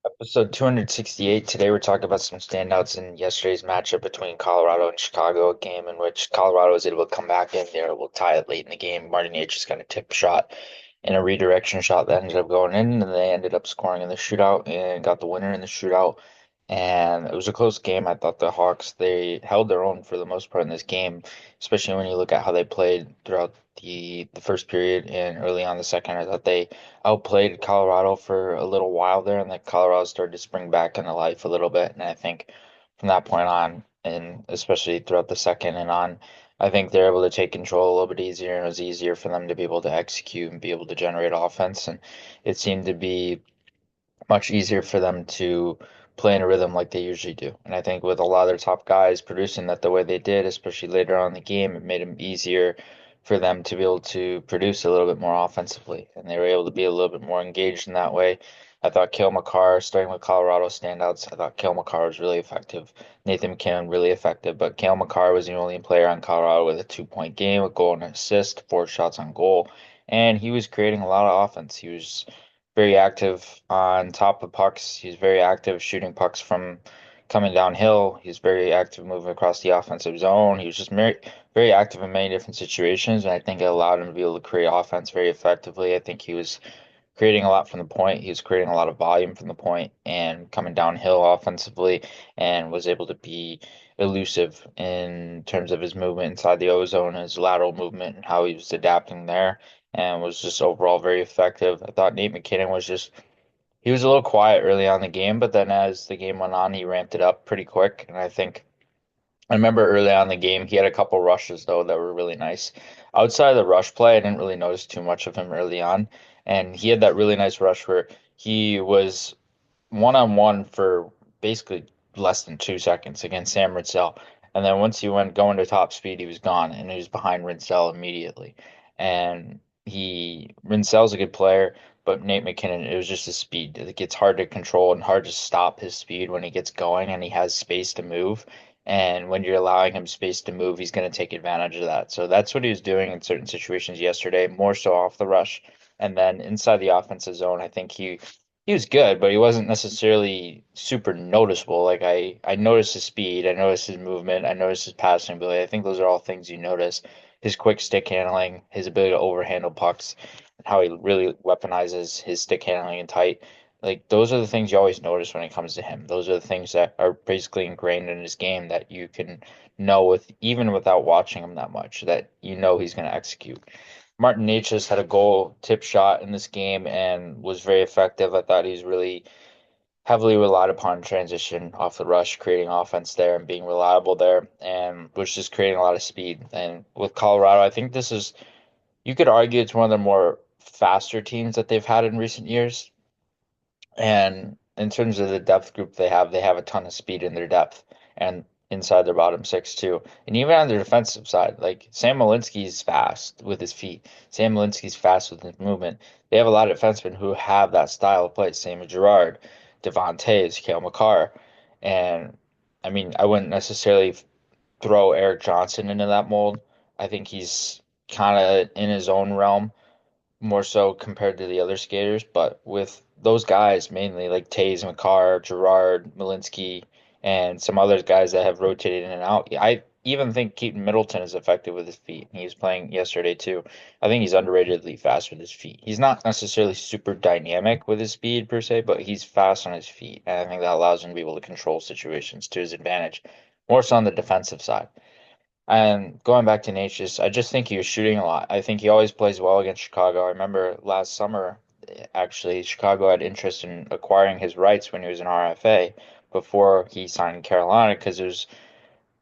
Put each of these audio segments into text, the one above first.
Episode 268. Today we're talking about some standouts in yesterday's matchup between Colorado and Chicago, a game in which Colorado was able to come back in. They were able to tie it late in the game. Martin H just got a tip shot and a redirection shot that ended up going in, and they ended up scoring in the shootout and got the winner in the shootout. And it was a close game. I thought the Hawks, they held their own for the most part in this game, especially when you look at how they played throughout the first period and early on the second. I thought they outplayed Colorado for a little while there, and then Colorado started to spring back into life a little bit. And I think from that point on, and especially throughout the second and on, I think they're able to take control a little bit easier, and it was easier for them to be able to execute and be able to generate offense. And it seemed to be much easier for them to play in a rhythm like they usually do. And I think with a lot of their top guys producing that the way they did, especially later on in the game, it made it easier for them to be able to produce a little bit more offensively. And they were able to be a little bit more engaged in that way. I thought Cale Makar, starting with Colorado standouts, I thought Cale Makar was really effective. Nathan McKinnon really effective, but Cale Makar was the only player on Colorado with a 2-point game, a goal and an assist, 4 shots on goal, and he was creating a lot of offense. He was very active on top of pucks. He's very active shooting pucks from coming downhill. He's very active moving across the offensive zone. He was just very active in many different situations, and I think it allowed him to be able to create offense very effectively. I think he was creating a lot from the point. He was creating a lot of volume from the point and coming downhill offensively, and was able to be elusive in terms of his movement inside the ozone, his lateral movement, and how he was adapting there, and was just overall very effective. I thought Nate McKinnon was just he was a little quiet early on in the game, but then as the game went on, he ramped it up pretty quick, and I remember early on in the game, he had a couple rushes though that were really nice. Outside of the rush play, I didn't really notice too much of him early on, and he had that really nice rush where he was one-on-one for basically less than 2 seconds against Sam Rinzel. And then once he went going to top speed, he was gone and he was behind Rinzel immediately. And Rinzel's a good player, but Nate McKinnon, it was just his speed. It gets hard to control and hard to stop his speed when he gets going and he has space to move. And when you're allowing him space to move, he's going to take advantage of that. So that's what he was doing in certain situations yesterday, more so off the rush. And then inside the offensive zone, I think he was good, but he wasn't necessarily super noticeable. Like I noticed his speed, I noticed his movement, I noticed his passing ability. I think those are all things you notice. His quick stick handling, his ability to overhandle pucks, and how he really weaponizes his stick handling and tight. Like those are the things you always notice when it comes to him. Those are the things that are basically ingrained in his game that you can know with even without watching him that much, that you know he's going to execute. Martin Necas had a goal tip shot in this game and was very effective. I thought he's really heavily relied upon transition off the rush, creating offense there and being reliable there, and was just creating a lot of speed. And with Colorado, I think this is, you could argue it's one of the more faster teams that they've had in recent years. And in terms of the depth group they have a ton of speed in their depth and inside their bottom six too. And even on the defensive side, like Sam Malinski's fast with his feet. Sam Malinski's fast with his movement. They have a lot of defensemen who have that style of play. Same with Gerard, Devon Taves, Cale Makar. And I mean, I wouldn't necessarily throw Eric Johnson into that mold. I think he's kind of in his own realm more so compared to the other skaters, but with those guys mainly like Taze, Makar, Gerard, Malinsky, and some other guys that have rotated in and out. I even think Keaton Middleton is effective with his feet. He was playing yesterday too. I think he's underratedly fast with his feet. He's not necessarily super dynamic with his speed per se, but he's fast on his feet, and I think that allows him to be able to control situations to his advantage, more so on the defensive side. And going back to Natchez, I just think he was shooting a lot. I think he always plays well against Chicago. I remember last summer, actually, Chicago had interest in acquiring his rights when he was in RFA before he signed in Carolina because it was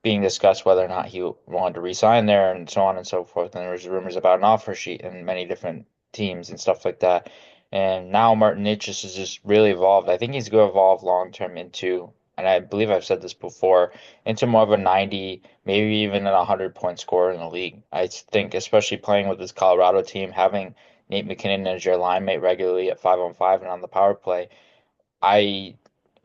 being discussed whether or not he wanted to resign there and so on and so forth. And there was rumors about an offer sheet and many different teams and stuff like that. And now Martin Necas has just really evolved. I think he's going to evolve long term into, and I believe I've said this before, into more of a 90, maybe even a 100-point scorer in the league. I think, especially playing with this Colorado team, having Nate McKinnon as your line mate regularly at 5-on-5 and on the power play, I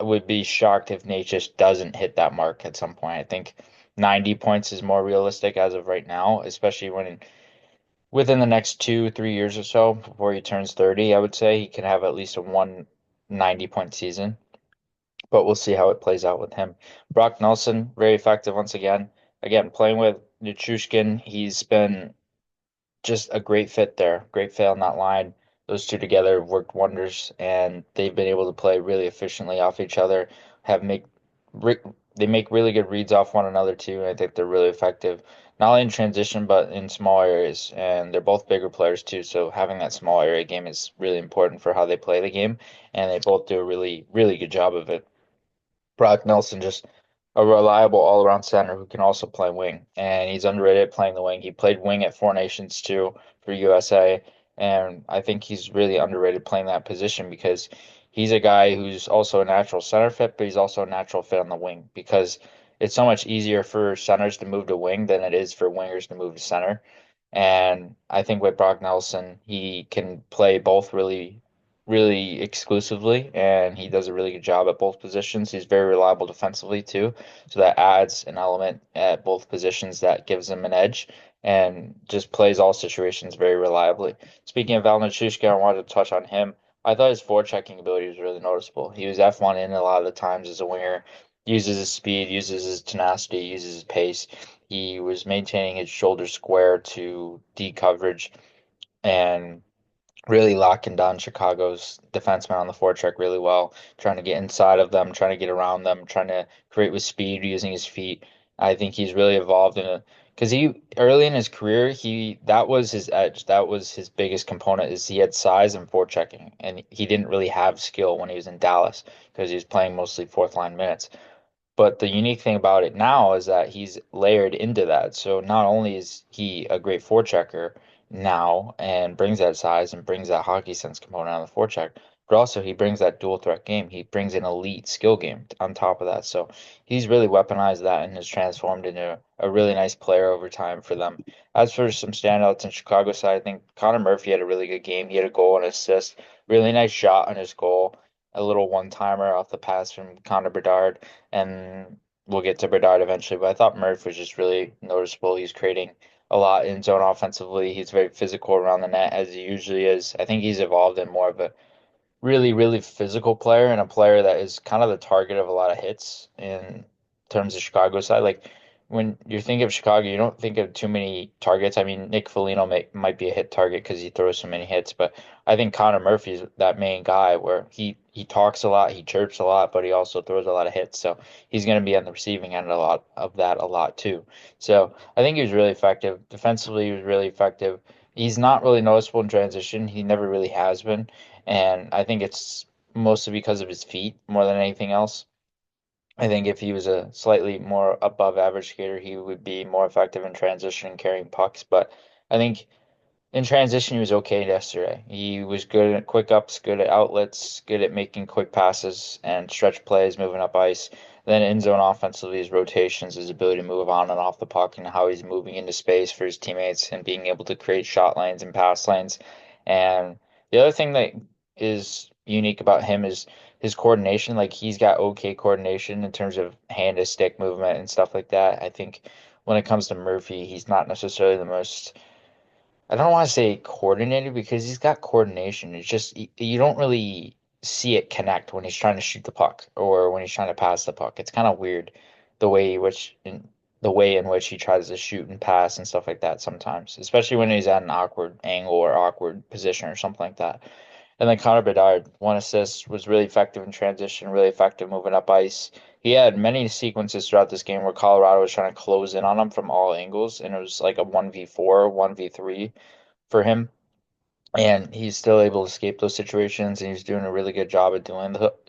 would be shocked if Nate just doesn't hit that mark at some point. I think 90 points is more realistic as of right now, especially when within the next 2, 3 years or so before he turns 30, I would say he can have at least a 190 point season. but we'll see how it plays out with him. Brock Nelson, very effective once again. Again, playing with Nichushkin, he's been just a great fit there. Great fit on that line. Those two together have worked wonders, and they've been able to play really efficiently off each other. Have make re they make really good reads off one another too. And I think they're really effective, not only in transition but in small areas. And they're both bigger players too, so having that small area game is really important for how they play the game. And they both do a really, really good job of it. Brock Nelson, just a reliable all-around center who can also play wing, and he's underrated playing the wing. He played wing at Four Nations too for USA, and I think he's really underrated playing that position because he's a guy who's also a natural center fit, but he's also a natural fit on the wing because it's so much easier for centers to move to wing than it is for wingers to move to center. And I think with Brock Nelson, he can play both really, really exclusively, and he does a really good job at both positions. He's very reliable defensively too, so that adds an element at both positions that gives him an edge and just plays all situations very reliably. Speaking of Val Nichushkin, I wanted to touch on him. I thought his forechecking ability was really noticeable. He was F1 in a lot of the times as a winger, uses his speed, uses his tenacity, uses his pace. He was maintaining his shoulder square to D coverage and really locking down Chicago's defensemen on the forecheck really well, trying to get inside of them, trying to get around them, trying to create with speed using his feet. I think he's really evolved in a because he early in his career he that was his edge. That was his biggest component is he had size and forechecking, and he didn't really have skill when he was in Dallas because he was playing mostly fourth line minutes. But the unique thing about it now is that he's layered into that. So not only is he a great forechecker now and brings that size and brings that hockey sense component on the forecheck, but also he brings that dual threat game. He brings an elite skill game on top of that. So he's really weaponized that and has transformed into a really nice player over time for them. As for some standouts in Chicago side, I think Connor Murphy had a really good game. He had a goal and assist, really nice shot on his goal, a little one-timer off the pass from Connor Bedard, and we'll get to Bedard eventually. But I thought Murph was just really noticeable. He's creating a lot in zone offensively. He's very physical around the net as he usually is. I think he's evolved in more of a really, really physical player and a player that is kind of the target of a lot of hits in terms of Chicago side. Like when you think of Chicago, you don't think of too many targets. I mean, Nick Foligno might be a hit target because he throws so many hits, but I think Connor Murphy's that main guy where he talks a lot, he chirps a lot, but he also throws a lot of hits. So he's going to be on the receiving end a lot of that a lot too. So I think he was really effective. Defensively, he was really effective. He's not really noticeable in transition. He never really has been. And I think it's mostly because of his feet more than anything else. I think if he was a slightly more above average skater, he would be more effective in transition and carrying pucks. But I think in transition, he was okay yesterday. He was good at quick ups, good at outlets, good at making quick passes and stretch plays, moving up ice. Then in zone offensively, his rotations, his ability to move on and off the puck, and how he's moving into space for his teammates and being able to create shot lanes and pass lanes. And the other thing that is unique about him is his coordination. Like he's got okay coordination in terms of hand to stick movement and stuff like that. I think when it comes to Murphy, he's not necessarily the most I don't want to say coordinated because he's got coordination. It's just you don't really see it connect when he's trying to shoot the puck or when he's trying to pass the puck. It's kind of weird the way in which he tries to shoot and pass and stuff like that sometimes, especially when he's at an awkward angle or awkward position or something like that. And then Connor Bedard, one assist, was really effective in transition, really effective moving up ice. He had many sequences throughout this game where Colorado was trying to close in on him from all angles, and it was like a 1v4, 1v3 for him, and he's still able to escape those situations, and he's doing a really good job of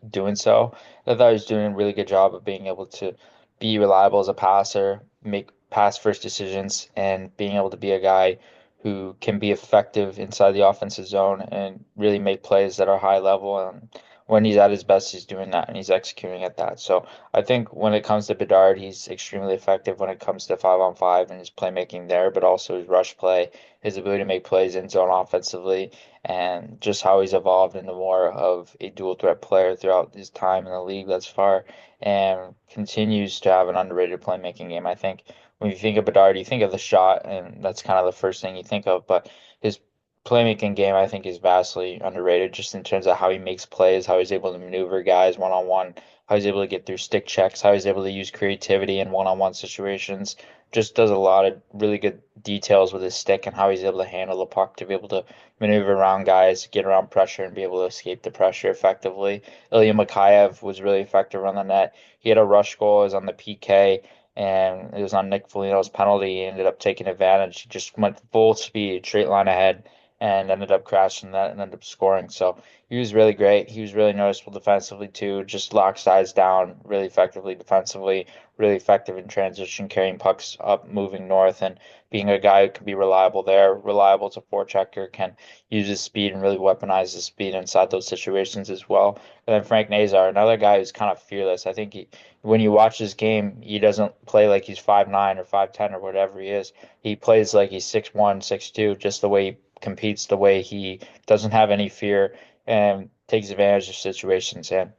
doing so. I thought he was doing a really good job of being able to be reliable as a passer, make pass first decisions, and being able to be a guy who can be effective inside the offensive zone and really make plays that are high level. And when he's at his best, he's doing that and he's executing at that. So I think when it comes to Bedard, he's extremely effective when it comes to 5-on-5 and his playmaking there, but also his rush play, his ability to make plays in zone offensively, and just how he's evolved into more of a dual threat player throughout his time in the league thus far, and continues to have an underrated playmaking game. I think when you think of Bedard, you think of the shot, and that's kind of the first thing you think of, but his playmaking game, I think, is vastly underrated just in terms of how he makes plays, how he's able to maneuver guys one on one, how he's able to get through stick checks, how he's able to use creativity in one on one situations. Just does a lot of really good details with his stick and how he's able to handle the puck to be able to maneuver around guys, get around pressure, and be able to escape the pressure effectively. Ilya Mikheyev was really effective on the net. He had a rush goal, it was on the PK, and it was on Nick Foligno's penalty. He ended up taking advantage. He just went full speed, straight line ahead and ended up crashing that and ended up scoring. So he was really great. He was really noticeable defensively too, just locked sides down really effectively defensively, really effective in transition, carrying pucks up, moving north, and being a guy who can be reliable there, reliable to forechecker, can use his speed and really weaponize his speed inside those situations as well. And then Frank Nazar, another guy who's kind of fearless. I think when you watch his game, he doesn't play like he's 5'9" or 5'10" or whatever he is. He plays like he's 6'1", 6'2", just the way he competes, the way he doesn't have any fear and takes advantage of situations. And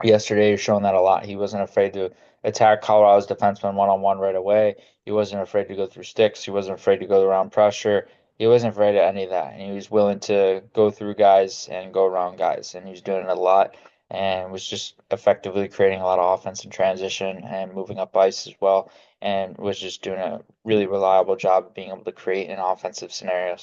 yesterday he's shown that a lot. He wasn't afraid to attack Colorado's defenseman one on one right away. He wasn't afraid to go through sticks. He wasn't afraid to go around pressure. He wasn't afraid of any of that. And he was willing to go through guys and go around guys. And he was doing it a lot and was just effectively creating a lot of offense in transition and moving up ice as well. And was just doing a really reliable job of being able to create in offensive scenarios.